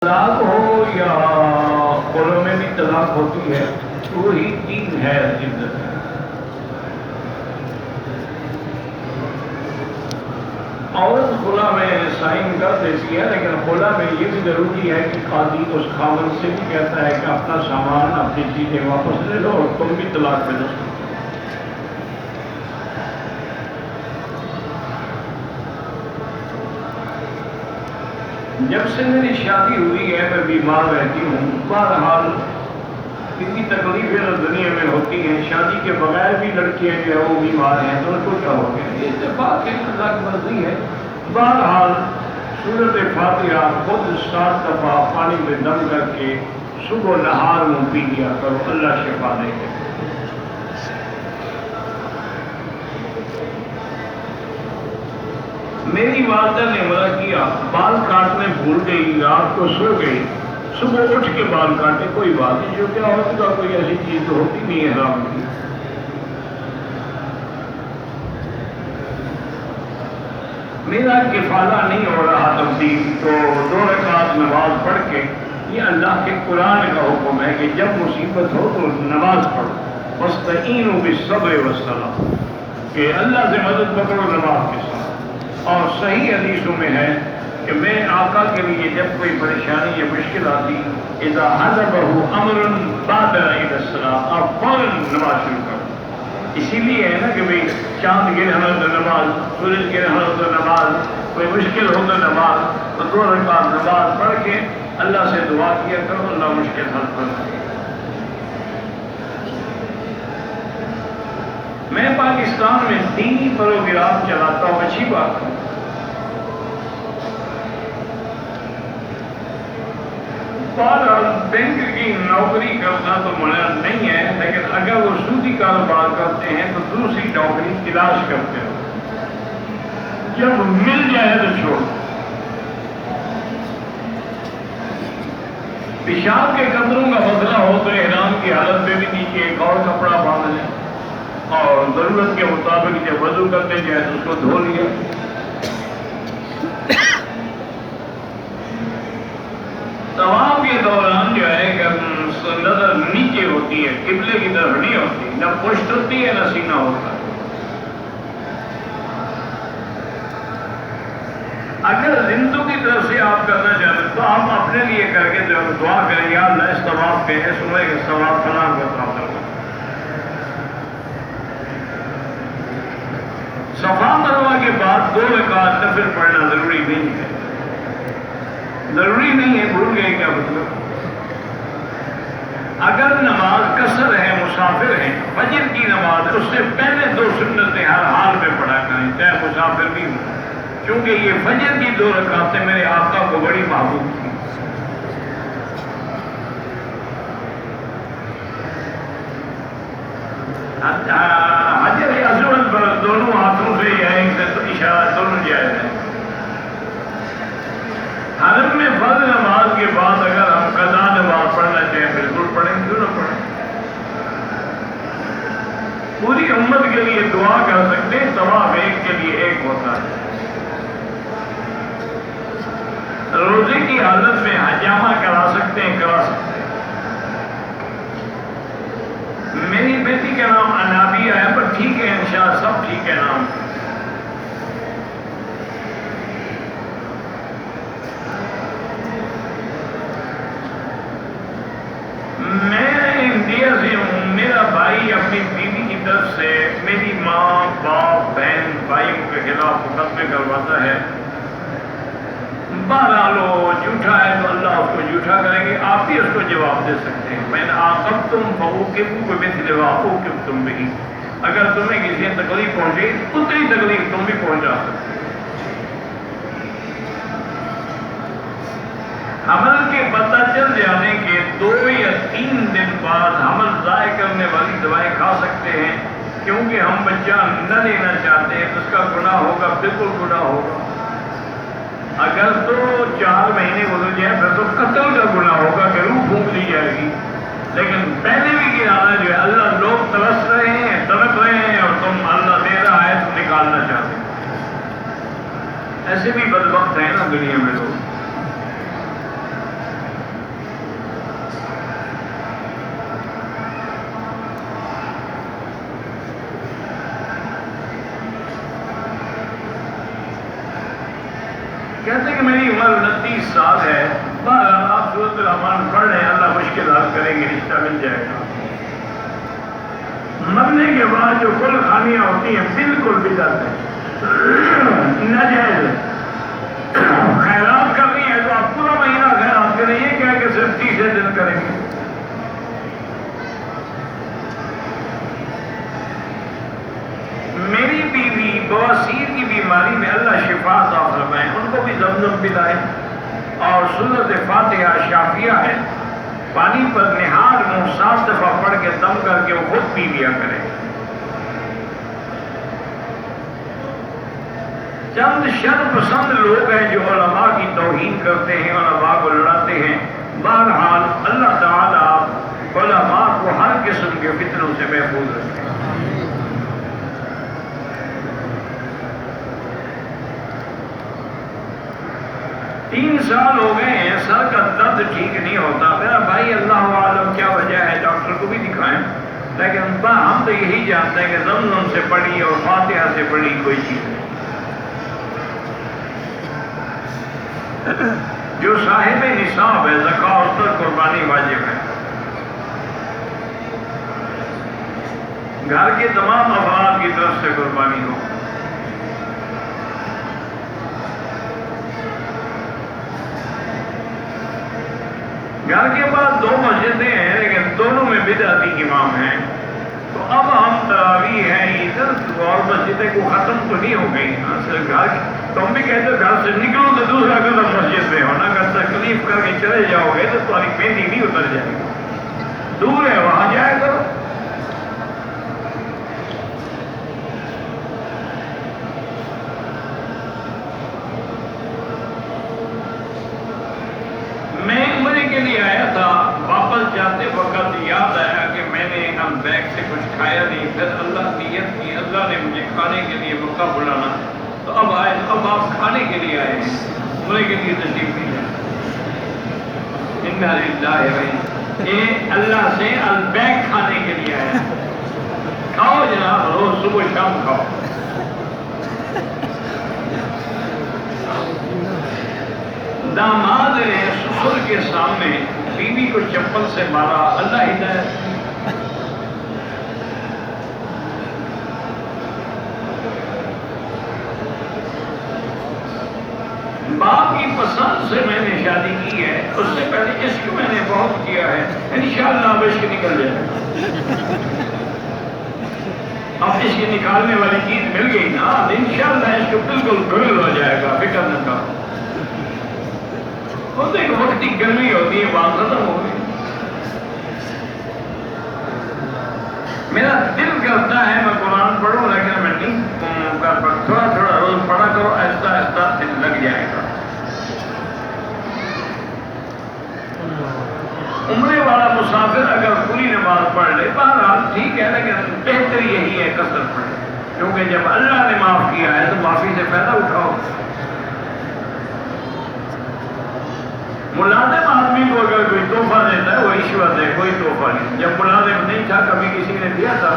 طلاق ہو یا قولوں میں بھی طلاق ہوتی ہے، وہی تین ہے عدت۔ عورت خلا میں سائن کر دیتی ہے، لیکن خلا میں یہ بھی ضروری ہے کہ قاضی اس خاوند سے بھی کہتا ہے کہ اپنا سامان اپنی چیزیں واپس لے لو اور تم بھی طلاق پہ دو۔ جب سے میری شادی ہوئی ہے میں بیمار رہتی ہوں، بہرحال اتنی تکلیفیں دنیا میں ہوتی ہیں، شادی کے بغیر بھی لڑکیاں جو ہے وہ بیمار ہیں تو ان کو کیا ہو گیا، یہ اتفاق ہے، اللہ کی مرضی ہے۔ بہرحال سورۃ فاتحہ خود 7 دفعہ پانی میں دم کر کے صبح نہار منہ پی لیا کرو، اللہ شفا دے گا۔ میری والدہ نے منع کیا، بال کاٹنے بھول گئی، رات کو سو گئی، صبح اٹھ کے بال کاٹے، کوئی بات نہیں، جو کیا ہوگا کوئی ایسی چیز تو ہوتی نہیں ہے حرام کی۔ میرا کفالہ نہیں ہو رہا تبدیل، تو 2 رکعت نماز پڑھ کے، یہ اللہ کے قرآن کا حکم ہے کہ جب مصیبت ہو تو نماز پڑھو، وَاسْتَعِینُوا بِالصَّبْرِ وَالصَّلَاةِ، کہ اللہ سے مدد پکڑو نماز کے ساتھ۔ اور صحیح حدیثوں میں ہے کہ میں آقا کے لیے جب کوئی پریشانی یا مشکل آتی، اذا حضبہ امر بادر الی الصلاۃ، آپ فوراً نماز شروع کرو۔ اسی لیے ہے نا کہ بھئی چاند گرہن ہو تو نماز، سورج گرہن ہو تو نماز، کوئی مشکل ہو تو نماز، تو 2 رکعت نماز پڑھ کے اللہ سے دعا کیا کرو، اللہ مشکل حل فرمائے۔ میں پاکستان میں دینی پروگرام چلاتا ہوں، اچھی بات ہے۔ بہرحال بینک کی نوکری کرنا تو منع نہیں ہے، لیکن اگر وہ سودی کاروبار کرتے ہیں تو دوسری نوکری تلاش کرتے ہو، جب مل جائے تو چھوڑ۔ پیشاب کے قطروں کا مسئلہ ہو تو احرام کی حالت میں بھی نیچے ایک اور کپڑا باندھ لیں، اور ضرورت کے مطابق جب وضو کرتے جائے تو اس کو دھو لیا۔ طواف کے دوران جو ہے کہ نظر نیچے ہوتی ہے، قبلے کی طرف نہیں ہوتی، نہ پشت ہوتی ہے نہ سینہ ہوتا ہے۔ اگر زندوں کی طرف سے آپ کرنا چاہتے تو آپ اپنے لیے کر کے دعا کریں، یا اللہ اس طواف پہ ہے صبح کے ثواب فلاں کا پراپت کرنا۔ صفا مروا کے بعد 2 رکعت نفل پڑھنا ضروری نہیں ہے، ضروری نہیں ہے، بھول گئے کیا مطلب؟ اگر نماز قصر ہے، مسافر ہے، فجر کی نماز اس سے پہلے 2 سنتیں ہر حال میں پڑھا کریں، چاہے مسافر بھی ہوں، کیونکہ یہ فجر کی 2 رکعتیں میرے آقا کو بڑی محبوب تھی۔ حجر اسود پر دونوں ہاتھوں سے یا ایک سے اشارہ دونوں جائز ہے۔ حرم میں فرض نماز کے بعد اگر ہم قضا نماز پڑھنا چاہیں بالکل پڑھیں، کیوں نہ پڑھیں؟ پوری امت کے لیے دعا کر سکتے ہیں، طواف ایک کے لیے ایک ہوتا ہے۔ روزے کی حالت میں حجامہ کرا سکتے ہیں، کرا سکتے ہیں۔ میری بیٹی کا نام انابیہ ہے، پر ٹھیک ہے انشاءاللہ سب ٹھیک ہے نام۔ میں انڈیا سے ہوں، میرا بھائی اپنی بیوی کی طرف سے میری ماں باپ بہن بھائیوں کے خلاف مقدمے کرواتا ہے۔ بہرحال وہ جھوٹا ہے تو اللہ اس کو جھوٹا کریں گے، آپ بھی اس کو جواب دے سکتے ہیں۔ میں نے عاقبتم فعوقبوا بمثل ما عوقبتم بہ، اگر تمہیں کسی نے تکلیف پہنچی اتنی تکلیف تم بھی پہنچا سکتے۔ حمل کے پتہ چل جانے کے 2 یا 3 دن بعد حمل ضائع کرنے والی دوائیں کھا سکتے ہیں، کیونکہ ہم بچہ نہ لینا چاہتے ہیں تو اس کا گناہ ہوگا، بالکل گناہ ہوگا۔ اگر تو 4 مہینے گزر جائے پھر تو قتل کا گناہ ہوگا کہ روح پھونک لی جائے گی، لیکن پہلے بھی گرانا جو ہے اللہ لوگ ترس رہے ہیں، تڑپ رہے ہیں، اور تم اللہ دے رہا ہے تو نکالنا چاہتے ہیں۔ ایسے بھی بدبخت ہیں نا دنیا میں لوگ۔ کہتے کہ میری عمر 29 سال ہے، بہرحال آپ سورۃ الرحمن پڑھ رہے ہیں، اللہ مشکل حل کریں گے، رشتہ مل جائے گا۔ مرنے کے بعد جو کل خانیاں ہوتی ہیں بالکل بدعت ہے، ناجائز ہے۔ خیرات کرنی ہے تو آپ پورا مہینہ خیرات کریں، یہ کیا کہ صرف 30 دن کریں گے۔ میری بیوی بواسیر کی بیماری میں اللہ شفا عطا فرمائے، ان کو بھی زمزم پلائیں اور سورۃ فاتحہ شافیہ ہے، پانی پر نہار منہ 7 دفعہ پڑھ کے دم کر کے وہ خود پی لیا کریں۔ چند شر پسند لوگ ہیں جو علماء کی توہین کرتے ہیں، علماء کو لڑاتے ہیں۔ بہرحال اللہ تعالیٰ علماء کو ہر قسم کے فتنوں سے محفوظ رکھے۔ 3 سال ہو گئے ہیں، سر کا درد ٹھیک نہیں ہوتا۔ میرا بھائی اللہ عالم کیا وجہ ہے، ڈاکٹر کو بھی دکھائیں، لیکن ہم تو یہی جانتے ہیں کہ زمزم سے پڑھی اور فاتحہ سے پڑھی کوئی چیز نہیں۔ جو صاحب نصاب ہے زکوٰۃ اس پر قربانی واجب ہے۔ گھر کے تمام افراد کی طرف سے قربانی ہو۔ گھر کے بعد 2 مسجدیں ہیں لیکن دونوں میں بدعتی امام ہیں، تو اب ہم تراویح ہیں ادھر اور مسجدیں کو ختم تو نہیں ہو گئی، صرف گھر تو ہم بھی کہتے گھر سے نکلو تو دوسرا قدم مسجد میں ہونا، اگر تکلیف کر کے چلے جاؤ گے تو تمہاری مہندی نہیں اتر جائے گی، دور ہے وہاں جایا کرو۔ میں عمرے کے لیے آیا تھا، واپس جاتے وقت یاد آیا کہ میں نے ہم بیگ سے کچھ کھایا نہیں، پھر اللہ نیت کی، اللہ نے مجھے کھانے کے لیے موقع بلانا، تو اب آپ کھانے کے لیے آئے ہیں، عمرے کے لیے تشریف نہیں ہے۔ انا للہ، یہ اللہ سے البیگ کھانے کے لیے آیا، کھاؤ جناب، روز صبح شام کھاؤ۔ داماد نے سسر کے سامنے بیوی کو چپل سے مارا، اللہ ہدایت۔ باپ کی پسند سے میں نے شادی کی ہے، اس سے پہلے عشق میں نے بہت کیا ہے، انشاءاللہ اب عشق نکل جائے۔ اب عشق نکالنے والی چیز مل گئی نا، انشاءاللہ عشق بالکل گل ہو جائے گا، فکر نہ کرو۔ وہ تو ایک وقت کی گرمی ہوتی ہے، بات ختم ہو گئی۔ میرا دل کرتا ہے میں قرآن پڑھوں، لیکن میں نہیں کر پڑھتا، تھوڑا تھوڑا روز پڑھا کرو، آہستہ آہستہ دل لگ جائے گا۔ عمرے والا مسافر اگر پوری نماز پڑھ لے بہرحال ٹھیک ہے، لیکن بہتر یہی ہے کثرت پڑھے، کیونکہ جب اللہ نے معاف کیا ہے تو معافی سے فائدہ اٹھاؤ۔ ملازم آدمی کو اگر کوئی تحفہ دیتا ہے وہ رشوت ہے، کوئی تحفہ نہیں۔ جب ملازم نہیں تھا کبھی کسی نے دیا تھا،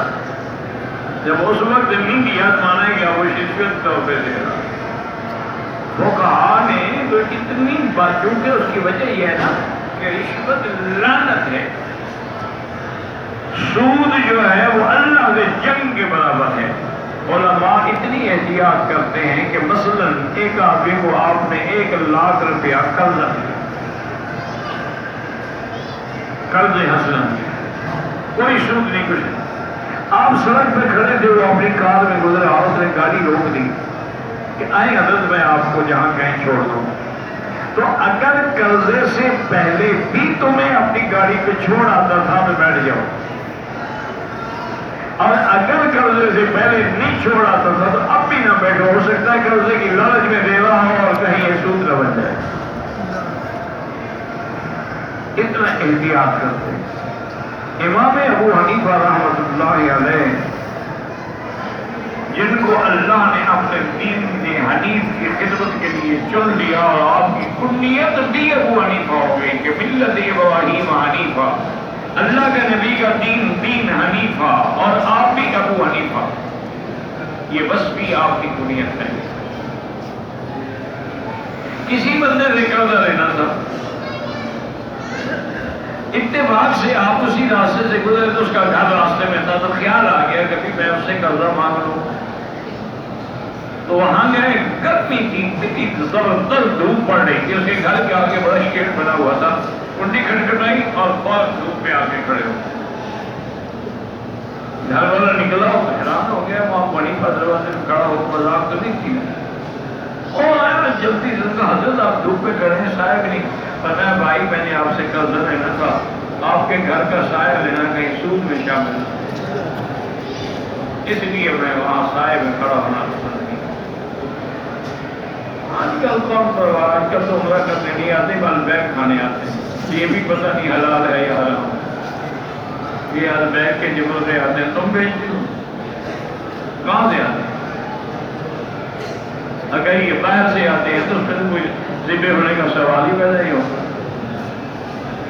جب اس وقت نہیں دیا تو مانا گیا وہ رشوت تحفے دے رہا۔ فقہا نے تو اتنی باتوں کے اس کی وجہ یہ ہے نا کہ رشوت لعنت ہے، سود جو ہے وہ اللہ سے جنگ کے برابر ہے۔ علماء اتنی احتیاط کرتے ہیں کہ مثلا ایک آدمی کو آپ نے 1 لاکھ روپیہ قرض حسن، کوئی سود نہیں، کچھ نہیں، آپ سڑک پہ کھڑے تھے، وہ اپنی کار میں گزرا، اس نے گاڑی روک دی کہ آئیں حضرت میں آپ کو جہاں کہیں چھوڑ دوں، تو اگر قرضے سے پہلے بھی تمہیں اپنی گاڑی پہ چھوڑ آتا تھا میں بیٹھ جاؤں، اور اگر قرضے سے پہلے نہیں چھوڑ آتا تھا تو اب بھی نہ بیٹھو، ہو سکتا ہے قرضے کی لالچ میں دے رہا ہوں اور کہیں یہ سود نہ بن جائے۔ اتنا احتیاط کرتے ہیں۔ امام ابو حنیفہ رحمۃ اللہ علیہ، جن کو اللہ نے اپنے دین حنیف کی خدمت کے لیے چن لیا اور آپ کی کنیت بھی ابو حنیفہ ہو گئی کہ ملت ابراہیم حنیفہ، اللہ کے نبی کا دین حنیفہ، اور آپ بھی ابو حنیفہ، یہ بس بھی آپ کی کنیت ہے۔ کسی بندے سے قرضہ لینا تھا، اتفاق سے آپ اسی راستے سے گزرے تو اس کا گھر راستے میں تھا، تو خیال آ گیا کہ میں اس سے قرضہ مانگ لوں۔ تو وہاں گئے، گرمی تھی، اتنی زبردست دھوپ پڑ رہی تھی، اس کے گھر کے آگے بڑا شیڈ بنا ہوا تھا، کنڈی کھٹکھٹائی اور بہت دھوپ میں آ کے کھڑے ہو۔ گھر والا نکلا ہو حیران ہو گیا، وہاں بڑی دروازے میں کھڑا ہو، مذاق تو نہیں کی اور آیا جلدی سے کہا حضرت آپ دھوپ پہ کھڑے ہیں، سایہ بھی نہیں پتا ہے بھائی میں نے آپ سے قرضہ لینا تھا، آپ کے گھر کا سایہ لینا کہیں سود میں شامل ہے، اس لیے میں وہاں سایہ میں کھڑا ہونا پسند نہیں۔ آج کل کون پرواہ، آج کل تو عمرہ کرنے نہیں آتے، بال بیگ کھانے آتے، یہ بھی پتہ نہیں حلال ہے یا حرام، یہ بیگ کے جبر سے آتے ہیں، تم بھیجتے ہو کہاں سے آتے ہیں؟ اگر یہ باہر سے آتے ہیں تو اس میں کوئی ذبح ہونے کا سوال ہی پیدا ہی ہوگا۔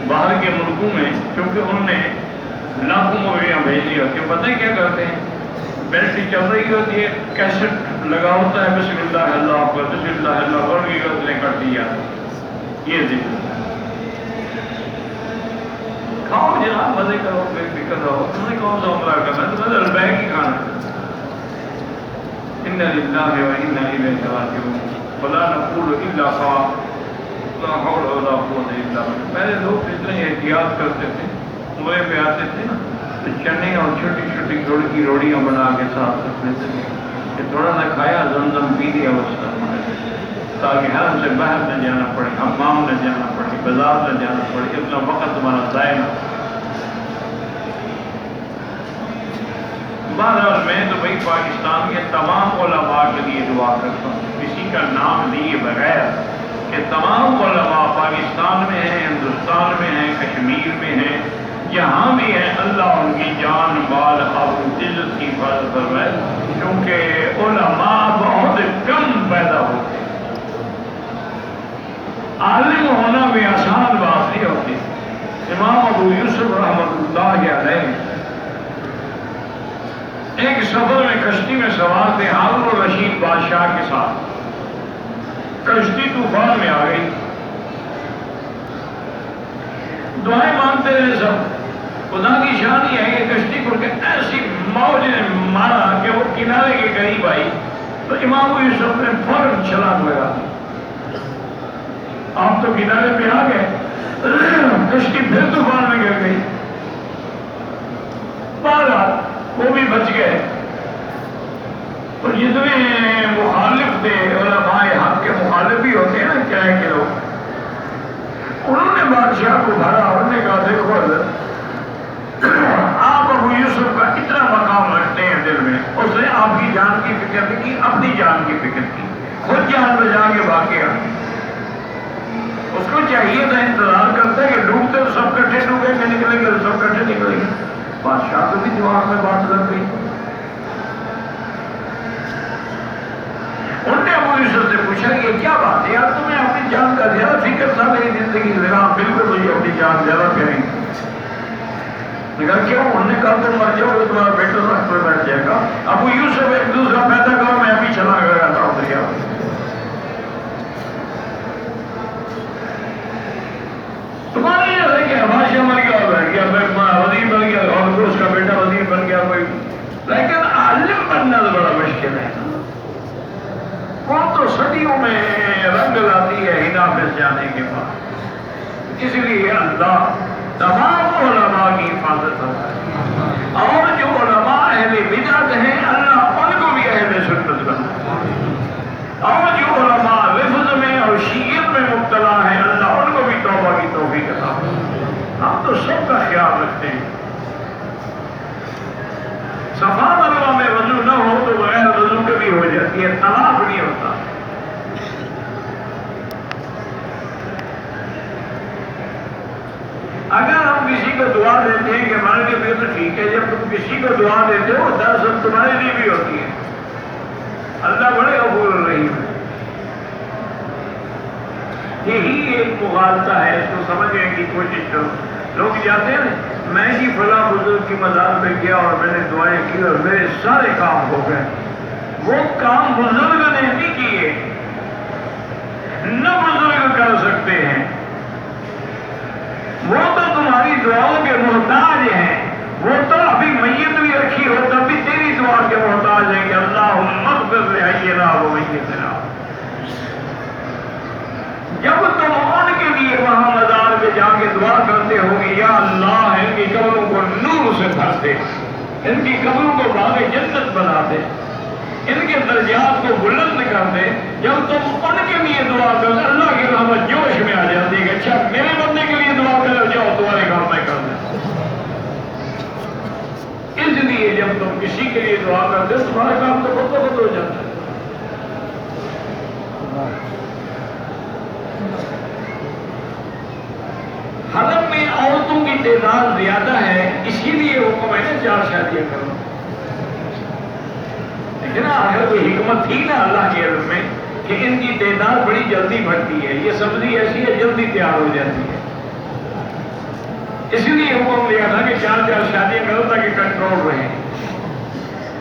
باہر کے ملکوں میں کیونکہ انہوں نے لاکھوں مویاں بھیج دی ہوتی ہیں، پتہ ہی کیا کرتے ہیں، بیٹری چل رہی ہوتی ہے، کیسٹ لگا ہوتا ہے، بسم اللہ اللہ اکبر بسم اللہ اللہ اور بھی گردنیں کٹ دی جاتی، یہ ذکر کھاؤ جناب مزے کرو، بے فکر رہو، تم نے کون سا عمرہ کرنا ہے، تمہیں البیگ ہی کھانا ہے۔ اِنَّ لِلَّهِ وَإِنَّا إِلَيْهِ رَاجِعُونَ وَلَا نَقُولُ إِلَّا صَوَابًا لَا حَوْلَ وَلَا قُوَّةَ إِلَّا بِاللَّهِ۔ پہلے لوگ اتنے احتیاط کرتے تھے، عمرے پہ آتے تھے نا تو چنے اور چھوٹی چھوٹی گڑ کی روٹیاں بنا کے ساتھ رکھ لیتے تھے کہ تھوڑا سا کھایا زمزم پی لیا اس کا، تاکہ حرم سے باہر نہ جانا پڑے، حمام نہ جانا پڑے، بازار نہ جانا پڑے، اتنا وقت تمہارا ضائع نہ ہو۔ بہرحال میں تو بھائی پاکستان کے تمام علماء کے لیے دعا کرتا ہوں، کسی کا نام لیے بغیر، کہ تمام علماء پاکستان میں ہیں، ہندوستان میں ہیں، کشمیر میں ہیں، جہاں بھی ہیں، اللہ ان کی جان مال آبرو عزت کی حفاظت فرمائے، کیونکہ علماء بہت کم پیدا ہوتے ہیں، عالم ہونا بھی آسان بات نہیں ہوتی۔ امام ابو یوسف رحمۃ اللہ علیہ ایک سفر میں کشتی میں سوار تھے ہارون الرشید بادشاہ کے ساتھ، کشتی طوفان میں آ گئی، دعائیں مانگتے رہے سب، خدا کی شان یہ ہے کہ کشتی کو ایسی موج نے مارا کہ وہ کنارے کے قریب آئی تو امام ابو یوسف نے فوراً چھلانگ لگا، آپ تو کنارے پہ آ گئے، کشتی پھر طوفان میں گر گئی، بہرحال وہ بھی بچ گئے، اور جتنے مخالف تھے علماء حق کے مخالف بھی ہوتے ہیں نا کیا ہے کہ لوگ، انہوں نے بادشاہ کو بھرا اور نے کہا دیکھو حضرت آپ ابو یوسف کا اتنا مقام رکھتے ہیں دل میں، اس نے آپ کی جان کی فکر نہیں کی، اپنی جان کی فکر کی، خود جان بچا کے باقی آ گئی، اس کو چاہیے تھا انتظار کرتے کہ ڈوبتے تو سب کٹھے ڈوبے کہ نکلیں گے، سب کٹھے نکلیں گے، بادشاہ کو بھی دماغ میں بات لگ گئی، انہوں نے ابو یوسف سے پوچھا کہ کیا بات ہے یار، تمہیں اپنی جان کا زیادہ فکر تھا میری زندگی سے؟ بالکل مجھے اپنی جان زیادہ کریں گے، کیوں؟ انہوں نے کہا تم مر جاؤ گے تمہارا بیٹا رخت پہ بیٹھ جائے گا، ابو یوسف ایک دوسرا پیدا کرو، میں ابھی چلا گیا تھا دریا میں، تمہارے جیسے کہ بادشاہ مر گیا اور بیٹھ گیا، وزیر بن گیا اور پھر اس کا بیٹا وزیر بن گیا کوئی، لیکن عالم بننا تو بڑا مشکل ہے، وہ تو صدیوں میں رنگ لاتی ہے ہنا پھر جانے کے بعد، اس لیے اللہ تمام علماء کی حفاظت ہوتا ہے، اور جو علماء اہل بدعت ہیں اللہ ان کو بھی اہل سنت بنائے، اور جو علماء لفظ میں اور شیعت میں مبتلا ہیں اللہ ان کو بھی توبہ کی توفیق عطا فرمائے۔ ہم تو سب کا خیال رکھتے ہیں، صفا مروا میں وضو نہ ہو تو بغیر وضو کے بھی ہو جاتی ہے، طواف نہیں ہوتا، اگر ہم کسی کو دعا دیتے ہیں کہ ہمارے لیے تو ٹھیک ہے، جب تم کسی کو دعا دیتے ہو دراصل تمہارے لیے بھی ہوتی ہے، اللہ بڑے غفور الرحیم ہے، یہی ایک مغالطہ ہے، اس کو سمجھنے کی کوشش کرو، لوگ جاتے ہیں میں جی فلاں بزرگ کی مزار پہ گیا اور میں نے دعائیں کی اور میرے سارے کام ہو گئے، وہ کام بزرگ نے نہیں کیے، نہ بزرگ کر سکتے ہیں، وہ تو تمہاری دعاؤں کے محتاج ہیں، وہ تو ابھی میت بھی رکھی ہو تب بھی تیری دعا کے محتاج ہیں کہ اللہم اغفر لحینا و میتنا۔ جب تم ان کے لیے وہاں مزار پہ جا کے دعا کرتے ہو گے یا اللہ ان کی قبروں کو نور سے بھر دے، ان کی قبروں کو باغ جنت بنا دے، ان کے درجات کو بلند کر دے، جب تم ان کے لیے دعا کرو اللہ کی رحمت جوش میں آ جاتی ہے کہ اچھا میرے بندے کے لیے دعا کرو، جاؤ تمہارے کام میں کر دیں۔ اس لیے جب تم کسی کے لیے دعا کرتے ہو تمہارا کام تو خود ہو جاتا ہے۔ حرم میں عورتوں کی تعداد زیادہ ہے، اسی لیے حکم ہے نا 4 شادیاں کرو۔ لیکن اگر کوئی حکمت تھی نا اللہ کے علم میں کہ ان کی تعداد بڑی جلدی بڑھتی ہے، یہ سبزی ایسی ہے جلدی تیار ہو جاتی ہے، اسی لیے حکم دیا تھا کہ 4 شادیاں کرو تاکہ کنٹرول رہے۔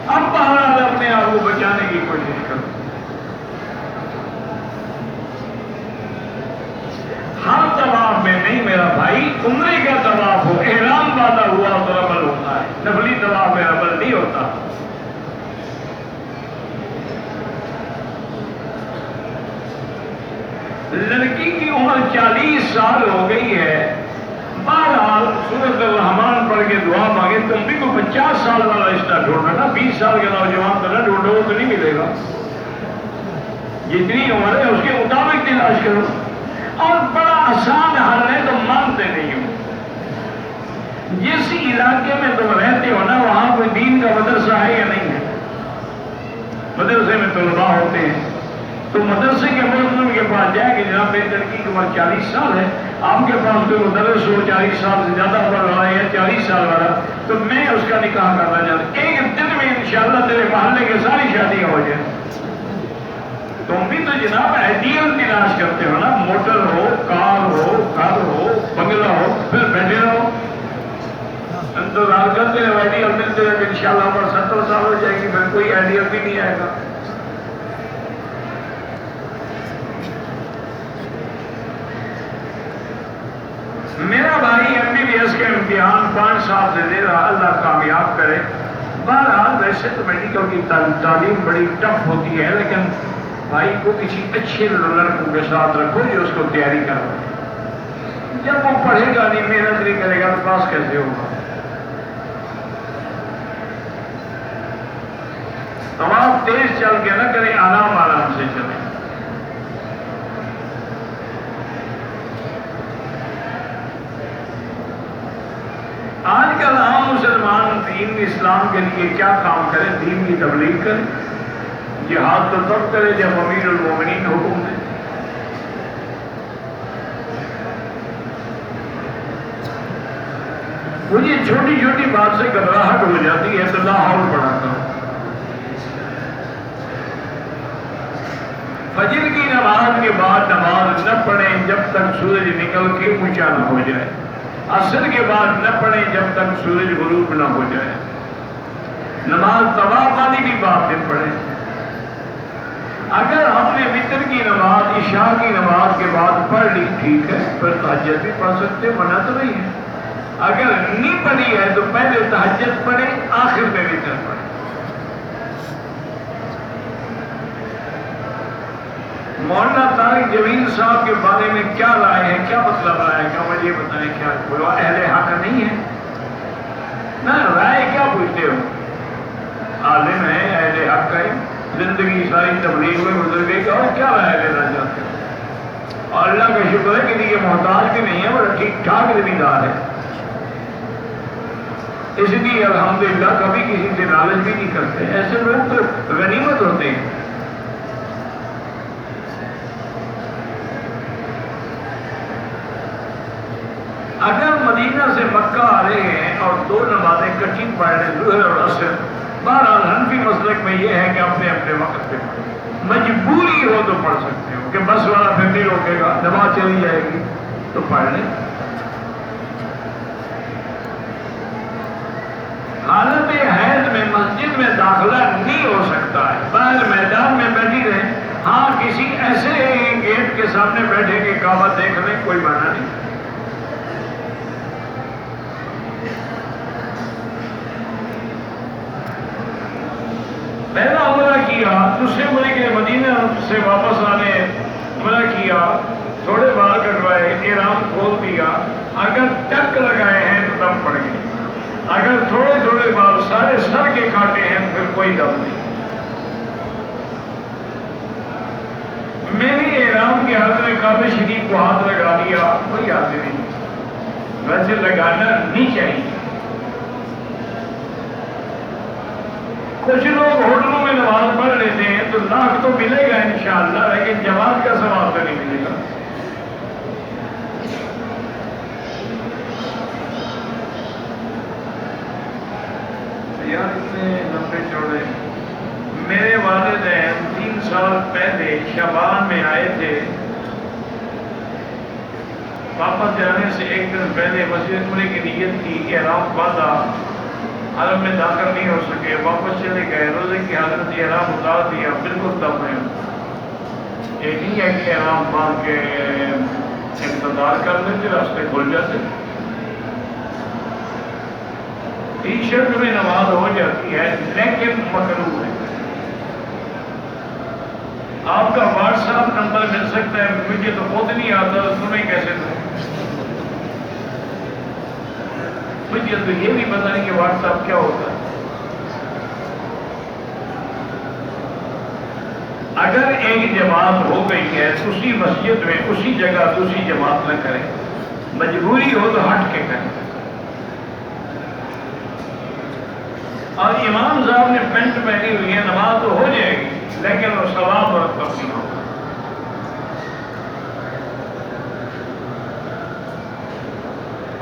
اب بہرحال اپنے آپ کو بچانے کی کوشش کرو۔ ہر طواف میں نہیں میرا بھائی، عمرے کا طواف ہو، احرام باندھا ہوا تو عمل ہوتا ہے، نفلی طواف میں عمل نہیں ہوتا۔ لڑکی کی عمر 40 سال ہو گئی ہے، بہرحال سورۃ الرحمن پڑھ کے دعا مانگے، تم بھی کو 50 سال والا رشتہ ڈھونڈنا نا، 20 سال کے نوجوان تو نہ ڈھونڈو تو نہیں ملے گا، جتنی عمر ہے اس کے مطابق تلاش کرو۔ اور بڑا آسان حل ہے، تم مانتے نہیں ہو۔ جس علاقے میں تم رہتے ہو نا وہاں کوئی دین کا مدرسہ ہے یا نہیں ہے؟ مدرسے میں طلباء ہوتے ہیں، تو مدرسے کے ملزم کے پاس جائے کہ جناب میری لڑکی کی عمر 40 سال ہے، آپ کے پاس کوئی مدرس ہو 40 سال سے زیادہ عمر والا ہے یا 40 سال والا، تو میں اس کا نکاح کرنا چاہتا ہوں، ایک دن میں انشاءاللہ تیرے محلے کی ساری شادیاں ہو جائیں۔ تم بھی تو جناب آئیڈیل تلاش کرتے ہو نا، موٹر ہو، کار ہو، گھر ہو، بنگلہ ہو، پھر بیٹھے رہو انتظار کرتے رہو، آئیڈیل ملتے رہے کہ انشاءاللہ عمر 70 سال ہو جائے گی، پھر کوئی آئیڈیل بھی نہیں آئے گا۔ میرا بھائی MBBS کے امتحان 5 سال سے دے رہا، اللہ کامیاب کرے۔ بہرحال ویسے تو میڈیکل کی تعلیم بڑی ٹف ہوتی ہے، لیکن بھائی کو کسی اچھے لڑکوں کے ساتھ رکھو جو اس کو تیاری کرو، جب وہ پڑھے گا نہیں محنت نہیں کرے گا تو پاس کیسے ہوگا؟ طواف تیز چل کے نہ کریں، آرام آرام سے چلیں۔ آج کل عام مسلمان دین اسلام کے لیے کیا کام کریں؟ دین کی تبلیغ کریں، جہاد تو تب کرے جب امیر المومنین حکم دے۔ مجھے چھوٹی چھوٹی بات سے گھبراہٹ ہو جاتی ہے تو لاہور پڑھاتا ہوں۔ فجر کی نماز کے بعد نماز نہ پڑھیں جب تک سورج نکل کے اونچا نہ ہو جائے، عصر کے بعد نہ پڑھیں جب تک سورج غروب نہ ہو جائے، نماز طواف والی بھی بات نہیں پڑھیں۔ اگر ہم نے وتر کی نماز عشاء کی نماز کے بعد پڑھ لی ٹھیک ہے، پھر تہجد بھی پڑھ سکتے، منع تو نہیں ہے۔ اگر نہیں پڑھی ہے تو پہلے تہجد پڑھیں، آخر میں وتر پڑھیں۔ مولانا طارق جمیل صاحب کے بارے میں کیا رائے ہے، کیا مطلب رائے ہے، کیا مجھے بتائیں، کیا وہ اہل حق نہیں ہے؟ نہ رائے کیا پوچھتے ہو؟ عالم ہے، اہل حق ہے، زندگی ساری تبلیغ میں گزر گئی، اور کیا رائے لینا چاہتے ہو؟ اور اللہ کا شکر ہے کہ یہ محتاج بھی نہیں ہے، وہ ٹھیک ٹھاک زمیندار ہے، اس لیے الحمدللہ کبھی کسی سے لالچ بھی نہیں کرتے۔ ایسے لوگ تو غنیمت ہوتے ہیں۔ اگر مدینہ سے مکہ آ رہے ہیں اور 2 نمازیں کٹھی پڑھ رہے ہیں، ظہر اور عصر، بہرحال حنفی مسلک میں یہ ہے کہ اپنے اپنے وقت پہ پڑھیں، مجبوری ہو تو پڑھ سکتے ہو کہ بس والا پھر نہیں روکے گا، نماز چلی جائے گی تو پڑھ لیں۔ حالت حیض میں مسجد میں داخلہ نہیں ہو سکتا ہے، باہر میدان میں بیٹھی رہیں، ہاں کسی ایسے گیٹ کے سامنے بیٹھے کہ کعبہ دیکھ لیں کوئی معنی نہیں. پہلا عمرہ کیا، دوسرے عمرے کے مدینہ سے واپس آنے عمرہ کیا، تھوڑے بال کٹوائے، احرام کھول دیا. اگر ٹک لگائے ہیں تو دم پڑ گئے، اگر تھوڑے تھوڑے بال سارے سر کے کاٹے ہیں پھر کوئی دم نہیں. میں نے احرام کے حالت میں کعبہ شریف کو ہاتھ لگا دیا، کوئی یاد نہیں. ویسے لگانا نہیں چاہیے. کچھ لوگ ہوٹلوں میں نماز پڑھ لیتے ہیں تو لاکھ تو ملے گا انشاءاللہ، لیکن جماعت کا ثواب تو نہیں ملے گا. یار اتنے لمبے چوڑے. میرے والدین 3 سال پہلے شعبان میں آئے تھے. واپس جانے سے ایک دن پہلے مسجد عمرے کی نیت کی، احرام باندھا، حرم میں داخل نہیں ہو سکے، واپس چلے گئے. روزے کی حالت احرام اتار دیا، بالکل دم ہے. یہ نہیں ہے کہ احرام باندھ کے انتظار کر لیتے راستے کھل جاتے. ٹی شرٹ میں نماز ہو جاتی ہے لیکن مکروہ ہے. آپ کا واٹس ایپ نمبر مل سکتا ہے، مجھے تو خود نہیں آتا، تمہیں کیسے دوں؟ مجھے تو یہ بھی پتا نہیں کہ واٹس ایپ کیا ہوتا ہے. اگر ایک جماعت ہو گئی ہے اسی مسجد میں اسی جگہ دوسری جماعت نہ کریں. مجبوری ہو تو ہٹ کے کریں. اور امام صاحب نے پینٹ پہنی ہوئی ہے، نماز تو ہو جائے گی لیکن وہ ثواب مرتب نہیں ہوگا.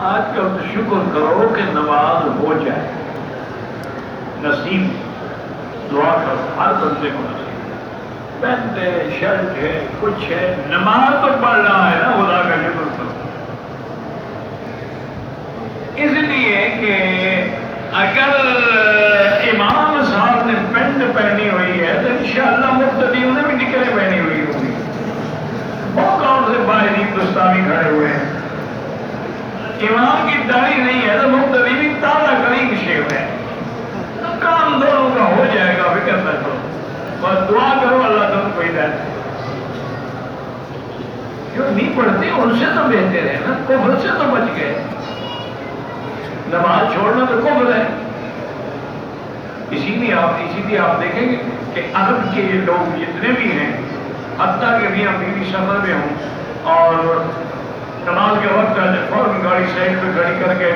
آج کل تو شکر کرو کہ نماز ہو جائے. نصیب دعا کرو ہر بندے کو نصیب. پینٹ ہے، شرٹ ہے، کچھ ہے، نماز تو پڑھ رہا ہے نا، خدا کا شکر کرو. اس لیے کہ اگر امام صاحب نے پینٹ پہنی ہوئی ہے تو انشاءاللہ مقتدیوں نے بھی نکلیں پہنی ہوئی ہوگی. بہت کام سے باہر ہندوستانی کھڑے ہوئے ہیں. امام کی داڑھی نہیں ہے تو مقتدی بھی تازہ کریم شیو ہے. کام دونوں کا ہو جائے گا، فکر نہ کرو، بس دعا کرو اللہ تم کو ہدایت. جو نہیں پڑھتے ان سے تو بہتر ہے نا، کفر سے تو بچ گئے. نماز چھوڑنا تو کفر ہے. اسی لیے آپ دیکھیں گے کہ عرب کے لوگ جتنے بھی ہیں، حتیٰ کہ بھی بیوی سفر میں ہوں اور نماز کے وقت فوراً گاڑی سائڈ پہ کھڑی کر کے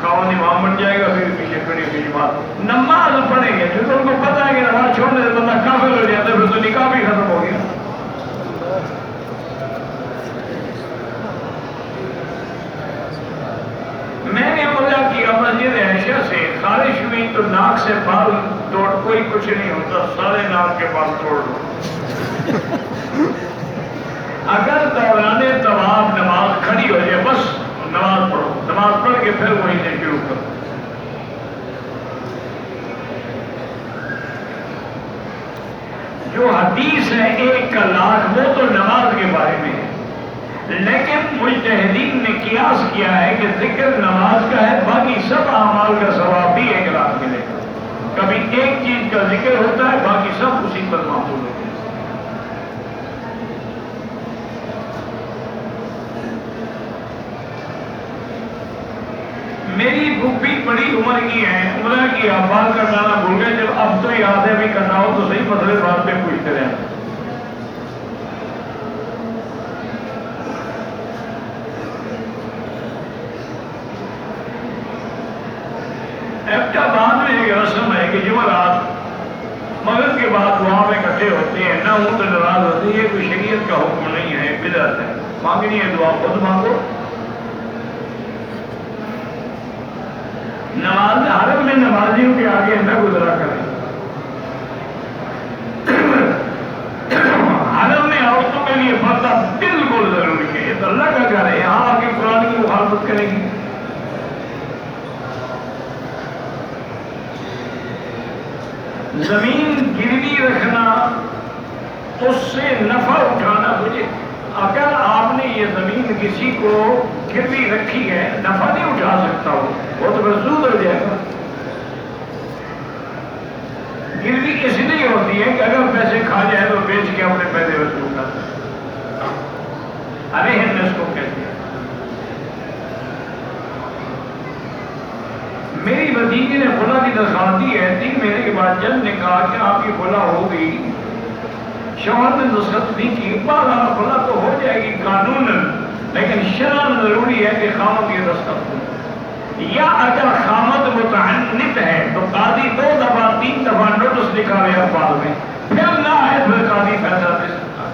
خاوند امام بن جائے گا، پھر پیچھے کھڑی ہوئی بات نماز پڑھیں گے. جو ان کو پتہ ہے کہ نماز چھوڑنے سے بندہ کافر ہو جاتا ہے، پھر تو نکاح بھی ختم ہو گیا. میں نے عمرہ کیا مسجد عائشہ سے، خارش ہوئی تو ناک سے بال توڑ، کوئی کچھ نہیں ہوتا، سارے ناک کے بال توڑ دو. اگر دوران طواف نماز کھڑی ہو جائے بس نماز پڑھو، نماز پڑھ کے پھر وہیں سے شروع کرو. جو حدیث ہے 1 کا لاکھ وہ تو نماز کے بارے میں ہے، لیکن مجتہدین نے قیاس کیا ہے کہ ذکر نماز کا ہے، باقی سب اعمال کا ثواب بھی 1 لاکھ ملے گا. کبھی ایک چیز کا ذکر ہوتا ہے، باقی سب اسی پر معمول ہوتے ہیں. میری پھوپھی بڑی عمر کی ہے، عمرہ کی بال کٹانا بھول گئے. جب اب تو یاد ہے بھی کرنا ہو تو صحیح مسئلے بات پہ پوچھتے رہے. بعد میں ایک رسم ہے کہ جمعرات مغرب کے بعد دعا میں اکٹھے ہوتے ہیں، نہ ہوں تو ناراض ہوتے ہیں. یہ کوئی شریعت کا حکم نہیں ہے، بدعت ہے. مانگنی ہے دعا خود مانگو. نماز حرم میں نمازیوں کے آگے نہ گزرا کریں. حرم میں عورتوں کے لیے پردہ بالکل ضروری ہے. یہ تو اللہ کا گھر ہے، یہاں آ کے قرآن کی مخالفت کریں گی. زمین گروی رکھنا اس سے نفع اٹھانا مجھے، اگر آپ نے یہ زمین کسی کو گروی رکھی ہے نفع نہیں اٹھا سکتا وہ تو محسوس ہو جائے گا۔ گروی اس لیے ہوتی ہے کہ اگر پیسے کھا جائے تو بیچ کے اپنے پیسے وصول کر سکتا، ارے ہم اس کو کہتے ہیں۔ میری بھتیجی نے خلا کی درخواست دی ہے، 3 مہینے کے بعد جج نے کہا کہ آپ کی خلا ہو گئی، شوہر نے دستخط نہیں کی، بہرحال خلا تو ہو جائے گی قانون، لیکن شرعاً ضروری ہے کہ خامد یہ دستخط ہو، یا اگر خامد متعنت ہے تو قاضی 2 دفعہ 3 دفعہ نوٹس نکالے افعال میں، پھر نہ ہے پھر قاضی فیصلہ دے سکتا ہے۔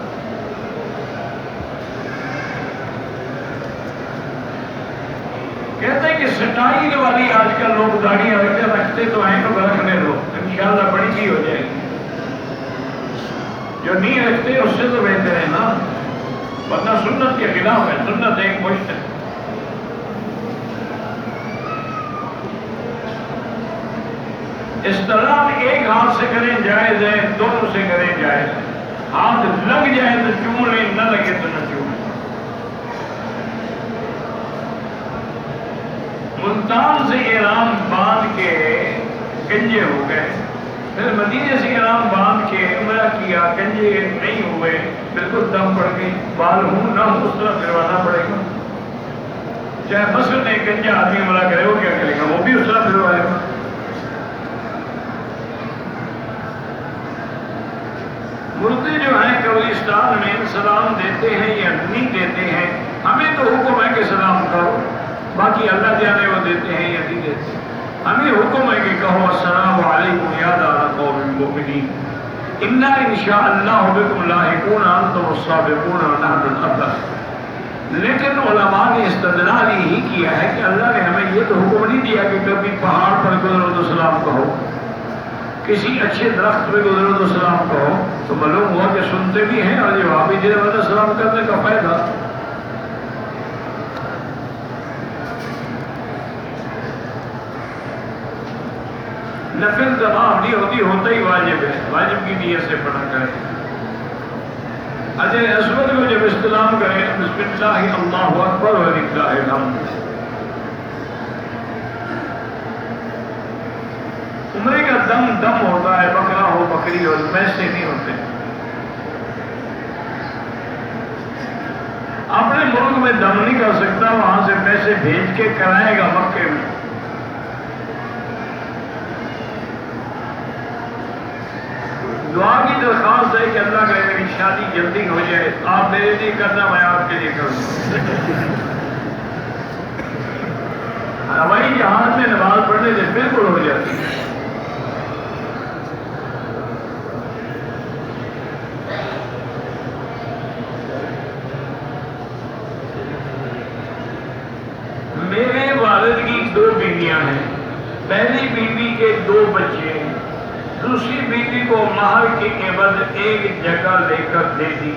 کہتے ہیں کہ سٹائل والی آج کل لوگ داڑھی رکھتے تو ہیں تو رکھنے دو، انشاءاللہ بڑی چیز ہو جائے گی، جو نہیں رکھتے اس سے تو بہتر ہے نا، ورنہ سنت کے خلاف ہے، سنت ایک مشت ہے۔ استلام ایک ہاتھ سے کریں جائز ہے، دونوں سے کریں جائز ہے، ہاتھ لگ جائے تو چوم لیں، نہ لگے تو نہ چوم۔ ملتان سے احرام باندھ کے گنجے ہو گئے، پھر مدینے سے احرام باندھ کے عمرہ کیا، گنجے نہیں ہوئے، بالکل دم پڑ گئی، بال ہوں نہ ہوں اس طرح پھروانا پڑے گا، چاہے مصر میں گنجا آدمی عمرہ کرے وہ کیا کرے گا، وہ بھی اس طرح پھروائے گا۔ مردے جو ہیں قبرستان میں سلام دیتے ہیں یا نہیں دیتے ہیں، ہمیں تو حکم ہے کہ سلام کرو، باقی اللہ جانے وہ دیتے ہیں یا نہیں دیتے، ہمیں حکم ہے کہ کہو السلام علیکم یا دار قوم المؤمنین انا انشاءاللہ بکم لاحقون انتم السابقون ونحن الاول۔ لیکن علماء نے استدلال ہی کیا ہے کہ اللہ نے ہمیں یہ تو حکم نہیں دیا کہ کبھی پہاڑ پر گزرو تو سلام کہو، کسی اچھے درخت پہ گزرو تو سلام کہو، تو معلوم ہوا کہ سنتے بھی ہیں اور جواب بھی دے رہے، سلام کرنے کا فائدہ۔ نفل طواف نہیں ہوتی، ہوتا ہی واجب ہے، واجب کی نیت سے پڑھا کریں۔ حجر اسود کو جب استلام کریں بسم اللہ اللہ اکبر وللہ الحمد۔ عمرے کا دم ہوتا ہے، بکرا ہو بکری ہو، پیسے نہیں ہوتے۔ اپنے ملک میں دم نہیں کر سکتا، وہاں سے پیسے بھیج کے کرائے گا مکے میں۔ دعا کی درخواست ہے کہ اللہ کرے میری شادی جلدی ہو جائے، آپ میرے لیے کرنا میں آپ کے لیے کروں۔ ہوائی جہاز میں نماز پڑھنے سے بالکل ہو جاتی ہے۔ میرے والد کی 2 بیویاں ہیں، پہلی بیوی کے 2 بچے ہیں، دوسری بیوی کو مہر کے عوض ایک جگہ لے کر دے دی۔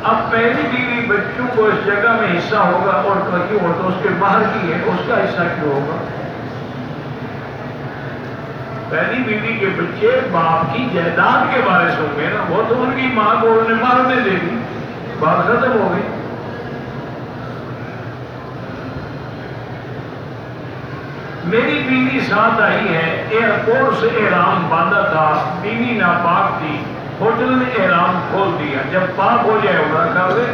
اب پہلی بیوی بچوں کو اس جگہ میں حصہ ہوگا اور کیوں ہو تو اس کے مہر کی ہے، اس کا حصہ کیوں ہوگا؟ پہلی بیوی کے بچے باپ کی جائیداد کے وارث ہوں گے نا، وہ تو ان کی ماں کو انہوں نے مہر میں دے دی، بات ختم ہو گئی۔ میری بیوی ساتھ آئی ہے، ایئرپورٹ سے احرام باندھا تھا، بیوی ناپاک تھی، ہوٹل میں احرام کھول دیا، جب پاک ہو جائے عمرہ کر لے،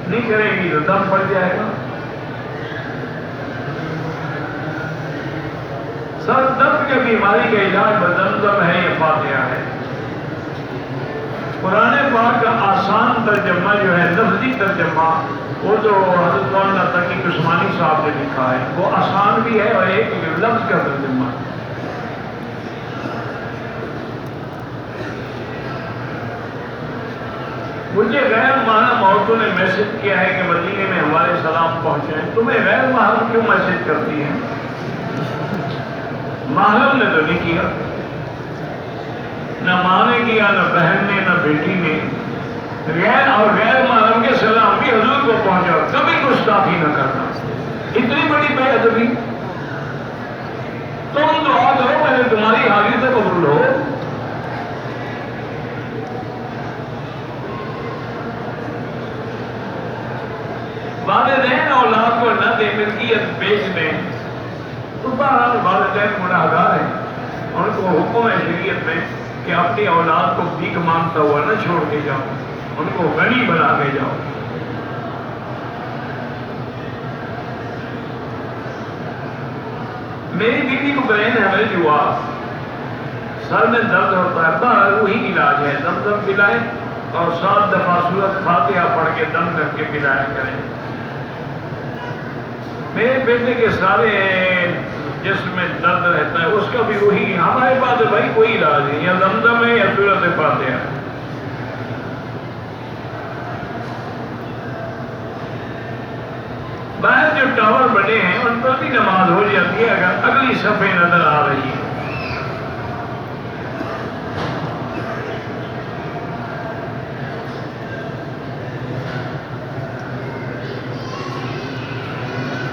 نہیں کرے گی تو دم پڑ جائے گا۔ سر درد کی بیماری کا علاج زمزم ہے یا فاتحہ ہے۔ قرآن پاک کا آسان ترجمہ جو ہے، لفظی ترجمہ، وہ جو حضرت مولانا تقی عثمانی صاحب نے لکھا ہے، وہ آسان بھی ہے اور ایک لفظ کا ترجمہ ہے۔ مجھے غیر محرم عورتوں نے میسج کیا ہے کہ مدینے میں ہمارے سلام پہنچے، تمہیں غیر محرم کیوں میسج کرتی ہیں؟ محرم نے تو نہیں کیا، نہ ماں نے کیا، نہ بہن نے، نہ بیٹی نے۔ غیر اور غیر محرم کے سلام بھی حضور کو پہنچا، کبھی گستاخی نہ کرنا، اتنی بڑی بے ادبی۔ تم دعا کرو پہلے تمہاری حاضری تو قبول ہو۔ ملکیت بیچ دیں تو بہرحال والدین گناہگار ہیں، ان کو حکم ہے شریعت میں کہ اپنی اولاد کو بھیک مانگتا ہوا نہ چھوڑ کے جاؤ، ان کو غنی بنا کے جاؤ۔ میری بیوی کو برین ہیمریج ہوا، سر میں درد ہوتا ہے، بہرحال وہی علاج ہے، زمزم پلائیں اور 7 دفعہ سورۃ فاتحہ پڑھ کے دم کر کے پلایا کریں۔ میرے بیٹے کے سارے جسم میں درد رہتا ہے، اس کا بھی وہی، ہمارے پاس بھائی کوئی علاج نہیں، یا زمزم ہے یا سورۃ فاتحہ۔ باہر جو ٹاور بنے ہیں ان پر بھی نماز ہو جاتی ہے اگر اگلی صفحے نظر آ رہی ہے۔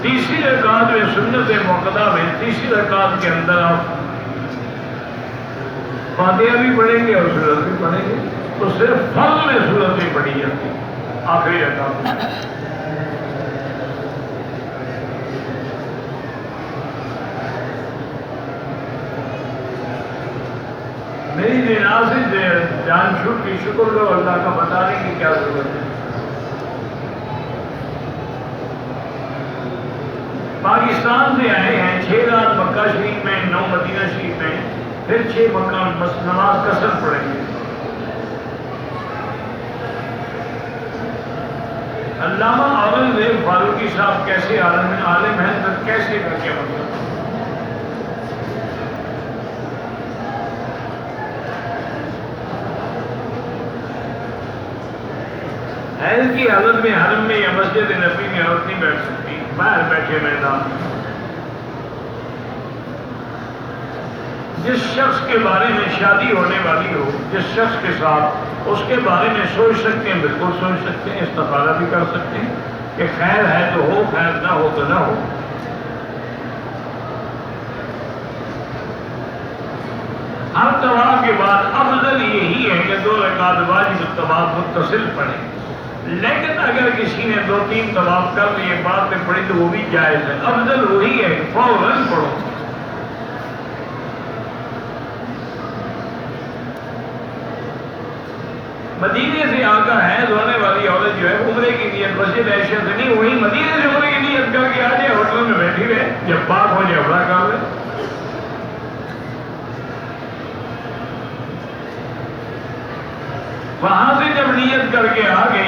تیسری رکعت میں سنت موقدہ میں تیسری رکعت کے اندر آپ فاتحہ بھی پڑھیں گے اور سورت بھی پڑھیں گے، تو صرف فل میں سورت بھی پڑھی جاتی ہے آخری رکعت میں۔ میری ناظر جان چھوٹ کی شکر کرو اللہ کا، بتانے کی کیا ضرورت ہے۔ پاکستان سے آئے ہیں، 6 رات مکہ شریف میں، 9 مدینہ شریف میں، پھر 6 مکہ نماز قصر پڑھیں گے۔ علامہ اورنگزیب فاروقی صاحب کیسے عالم ہیں تو کیسے کر کے مطلب حیض کی حالت میں حرم میں یا مسجد نبی میں عورت نہیں بیٹھ سکتی، باہر بیٹھے میدان میں۔ جس شخص کے بارے میں شادی ہونے والی ہو، جس شخص کے ساتھ، اس کے بارے میں سوچ سکتے ہیں، بالکل سوچ سکتے ہیں، استخارہ بھی کر سکتے ہیں کہ خیر ہے تو ہو، خیر نہ ہو تو نہ ہو۔ ہر طواف کے بعد افضل یہی ہے کہ 2 رکعت واجب الطواف متصل پڑھیں، لیکن اگر کسی نے 2-3 طواف کر لیے بعد میں پڑھی تو وہ بھی جائز ہے، افضل وہی ہے کہ فوراً پڑھو۔ مدینے سے آقا حیض ہونے والی عورت جو ہے عمرے کی نیت مسجد عائشہ سے نہیں، وہی مدینے سے عمرے کی نیت کر کے آ جائے، ہوٹل میں بیٹھی رہے، جب پاک ہو جائے عمرہ کر لے۔ وہاں سے جب نیت کر کے آ گئی